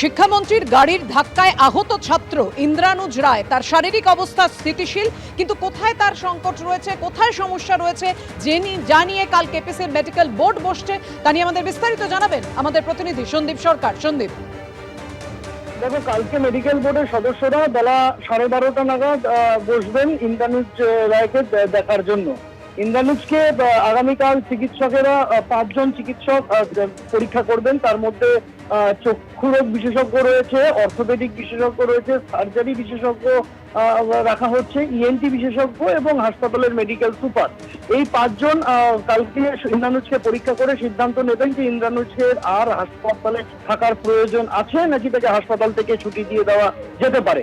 শিক্ষামন্ত্রীর গাড়ির ধাক্কায় আহত ছাত্র ইন্দ্রানুজ রায় তার শারীরিক অবস্থা স্থিতিশীল, কিন্তু কোথায় তার সংকট রয়েছে, কোথায় সমস্যা রয়েছে জানিয়ে কাল কেপিসির মেডিকেল বোর্ড বসছে, তা নিয়ে আমাদের বিস্তারিত জানাবেন আমাদের প্রতিনিধি সন্দীপ সরকার। সন্দীপ, দেখো, কালকে মেডিকেল বোর্ডের সদস্যরা বেলা 12:30 নাগাদ বসবেন ইন্দ্রানুজ রায়কে দেখার জন্য। ইন্দ্রানুজকে আগামীকাল চিকিৎসকেরা 5 জন চিকিৎসক পরীক্ষা করবেন। তার মধ্যে চক্ষুরোগ বিশেষজ্ঞ রয়েছে, অর্থোপেডিক বিশেষজ্ঞ রয়েছে, সার্জারি বিশেষজ্ঞ রাখা হচ্ছে, ইএনটি বিশেষজ্ঞ এবং হাসপাতালের মেডিকেল সুপার। এই 5 জন কালকে ইন্দ্রানুজকে পরীক্ষা করে সিদ্ধান্ত নেবেন যে ইন্দ্রানুজকে আর হাসপাতালে থাকার প্রয়োজন আছে নাকি তাকে হাসপাতাল থেকে ছুটি দিয়ে দেওয়া যেতে পারে।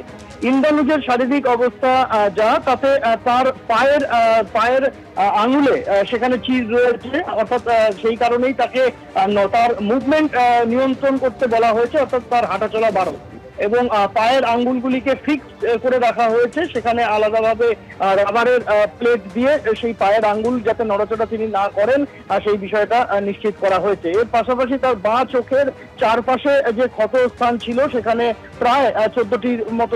ইন্দ্রানুজের শারীরিক অবস্থা যা, তাতে তার পায়ের আঙুলে সেখানে চির রয়েছে, অর্থাৎ সেই কারণেই তাকে তার মুভমেন্ট নিয়ন্ত্রণ করতে বলা হয়েছে, অর্থাৎ তার হাঁটাচলা বাড়ানো এবং পায়ের আঙ্গুলগুলিকে ফিক্স করে রাখা হয়েছে। সেখানে আলাদাভাবে রাবারের প্লেট দিয়ে সেই পায়ের আঙ্গুল যাতে নড়াচড়া তিনি না করেন সেই বিষয়টা নিশ্চিত করা হয়েছে। এর পাশাপাশি তার বাঁ চোখের চারপাশে যে ক্ষত স্থান ছিল সেখানে প্রায় 14টির মতো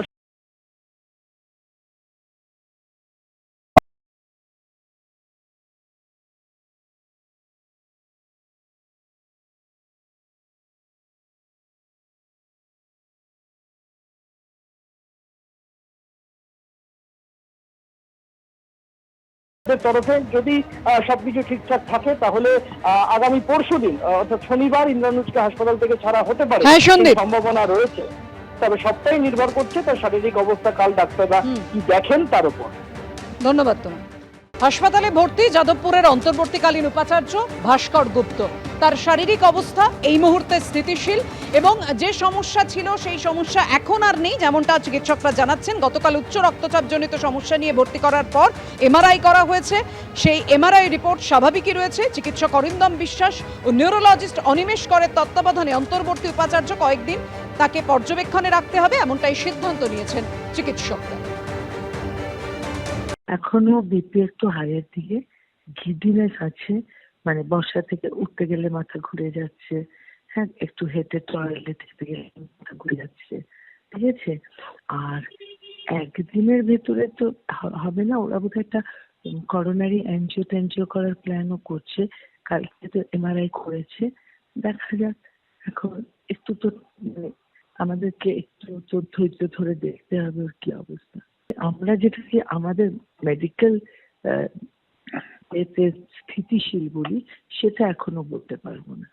তরফে যদি সবকিছু ঠিকঠাক থাকে তাহলে আগামী পরশুদিন অর্থাৎ শনিবার ইন্দ্রানুজকে হাসপাতাল থেকে ছাড়া হতে পারে, সম্ভাবনা রয়েছে। তবে সবটাই নির্ভর করছে তার শারীরিক অবস্থা, কাল ডাক্তাররা কি দেখেন তার উপর। ধন্যবাদ তোমার। হাসপাতালে ভর্তি যাদবপুরের অন্তর্বর্তীকালীন উপাচার্য ভাস্কর গুপ্ত। তার শারীরিক অবস্থা এই মুহূর্তে স্থিতিশীল এবং যে সমস্যা ছিল সেই সমস্যা এখন আর নেই, যেমনটা চিকিৎসকরা জানাচ্ছেন। গতকাল উচ্চ রক্তচাপ জনিত সমস্যা নিয়ে ভর্তি করার পর এমআরআই করা হয়েছে, সেই এমআরআই রিপোর্ট স্বাভাবিকই রয়েছে। চিকিৎসক অরিন্দম বিশ্বাস ও নিউরোলজিস্ট অনিমেষ করের তত্ত্বাবধানে অন্তর্বর্তী উপাচার্য কয়েকদিন তাকে পর্যবেক্ষণে রাখতে হবে, এমনটাই সিদ্ধান্ত নিয়েছেন চিকিৎসকরা। এখনো বিপি একটু হাইয়ের দিকে, গিডিনেস আছে, মানে বর্ষা থেকে উঠতে গেলে মাথা ঘুরে যাচ্ছে, হ্যাঁ, একটু হেঁটে টয়লেট যেতে গেলে মাথা ঘুরে যাচ্ছে, ঠিক আছে। আর একদিনের ভেতরে তো হবে না, ওরা বোধহয় একটা করোনারি অ্যানজিও করার প্ল্যানও করছে। কালকে তো এমআরআই করেছে, দেখা যাক। এখন একটু তো মানে আমাদেরকে একটু তো ধৈর্য ধরে দেখতে হবে ওর কি অবস্থা। আমরা যেটা কি আমাদের মেডিকেল এতে স্থিতিশীল বলি, সেটা এখনো বলতে পারবো না।